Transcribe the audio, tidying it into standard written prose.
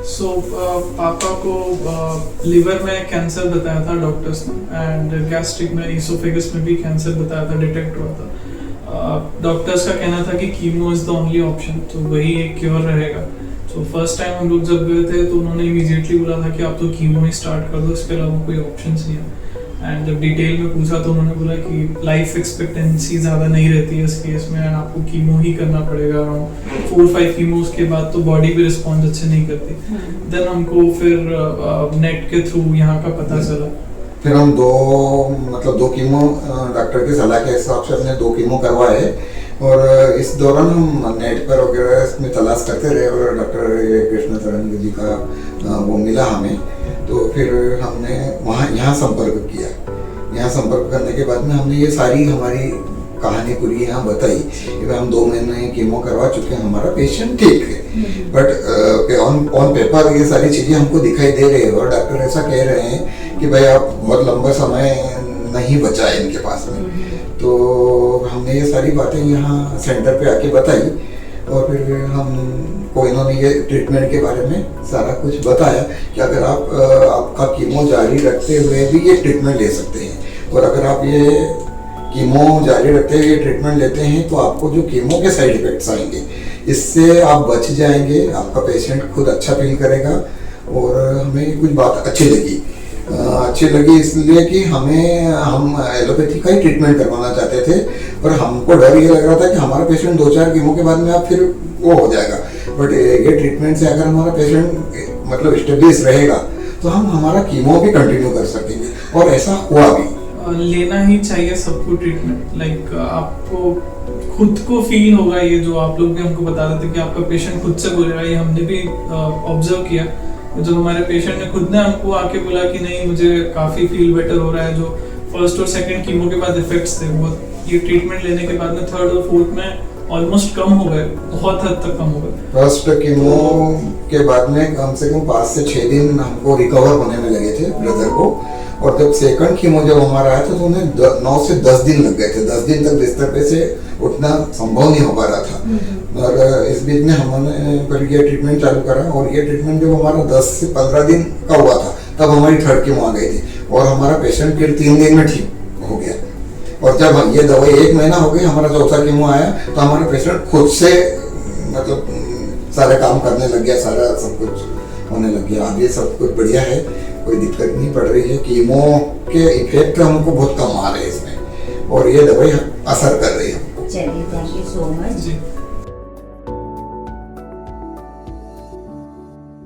पापा को लिवर में कैंसर बताया था डॉक्टर्स ने, एंड गैस्ट्रिक में, इसोफेगस में भी कैंसर बताया था, डिटेक्ट हुआ था। डॉक्टर्स का कहना था कि chemo is the only option, तो वही एक क्योर रहेगा। तो फर्स्ट टाइम हम लोग जब गए थे तो उन्होंने इमीडिएटली बोला था कि आप तो कीमो ही स्टार्ट कर दो, इसके अलावा कोई ऑप्शंस नहीं है। एंड जब डिटेल में पूछा तो उन्होंने बोला कि लाइफ एक्सपेक्टेंसी ज़्यादा नहीं रहती है इस केस में, एंड आपको कीमो ही करना पड़ेगा। अराउंड 4-5 कीमोस के बाद तो बॉडी भी रिस्पॉन्स अच्छे नहीं करती। देन हमको फिर नेट के थ्रू यहाँ का पता चला। फिर हम दो कीमो डॉक्टर की सलाह के हिसाब से हमने 2 कीमो करवाए, और इस दौरान हम नेट पर वगैरह इसमें तलाश करते रहे, और डॉक्टर कृष्ण शरण जी का वो मिला हमें। तो फिर हमने यहाँ संपर्क किया। यहाँ संपर्क करने के बाद में हमने ये सारी हमारी कहानी पूरी यहाँ बताई कि हम 2 महीने कीमो करवा चुके हैं, हमारा पेशेंट ठीक है, बट ऑन पेपर ये सारी चीज़ें हमको दिखाई दे रही है, और डॉक्टर ऐसा कह रहे हैं कि भाई आप बहुत लंबा समय नहीं बचा है इनके पास में। तो हमने ये सारी बातें यहाँ सेंटर पे आके बताई, और फिर हमको इन्होंने ये ट्रीटमेंट के बारे में सारा कुछ बताया कि अगर आप आपका कीमो जारी रखते हुए भी ये ट्रीटमेंट ले सकते हैं, और अगर आप ये कीमो जारी रखते हुए ट्रीटमेंट लेते हैं तो आपको जो कीमो के साइड इफेक्ट्स आएंगे इससे आप बच जाएंगे, आपका पेशेंट खुद अच्छा फील करेगा। और हमें कुछ बात अच्छी लगी इसलिए कि हम एलोपैथी का ही ट्रीटमेंट करवाना चाहते थे, पर हमको डर ये लग रहा था कि हमारा पेशेंट 2-4 कीमो के बाद में आप फिर वो हो जाएगा, बट ये ट्रीटमेंट से अगर हमारा पेशेंट स्टेबलिश रहेगा तो हम हमारा कीमो भी कंटिन्यू कर सकेंगे, और ऐसा हुआ भी। लेना ही चाहिए सबको ट्रीटमेंट। लाइक आपको खुद को फील होगा, ये जो आप लोग भी हमको बता रहे थे कि आपका पेशेंट खुद से बोलेगा, ये हमने भी ऑब्जर्व किया। जब हमारे पेशेंट ने खुद ने हमको आके बोला कि नहीं मुझे काफ़ी फील बेटर हो रहा है, जो फर्स्ट और सेकंड कीमो के बाद इफेक्ट्स थे वो ये ट्रीटमेंट लेने के बाद में थर्ड और फोर्थ में ऑलमोस्ट कम हो गए, बहुत हद तक कम हो गए। फर्स्ट कीमो के बाद में कम से कम 5 से 6 दिन हमको रिकवर होने में लगे थे ब्रदर को, और जब सेकंड कीमो जब हमारा आया था तो उन्हें 9 से 10 दिन लग गए थे। 10 दिन तक बिस्तर पे से उठना संभव नहीं हो पा रहा था, और इस बीच में हमने पर ये ट्रीटमेंट चालू करा, और ये ट्रीटमेंट जब हमारा 10 से 15 दिन का हुआ था तब हमारी थर्ड कीमो आ गई थी, और हमारा पेशेंट फिर 3 दिन में ठीक हो गया। और जब ये दवाई 1 महीना हो गई, हमारा चौथा कीमो आया तो हमारा पेशेंट खुद से सारे काम करने लग गया, सारा सब कुछ होने लग गया। अब ये सब कुछ बढ़िया है, कोई दिक्कत नहीं पड़ रही है। कीमो के इफेक्ट हमको बहुत कम आ रहे हैं इसमें, और ये दवाई असर कर रही है। चलिए, थैंक यू सो मच।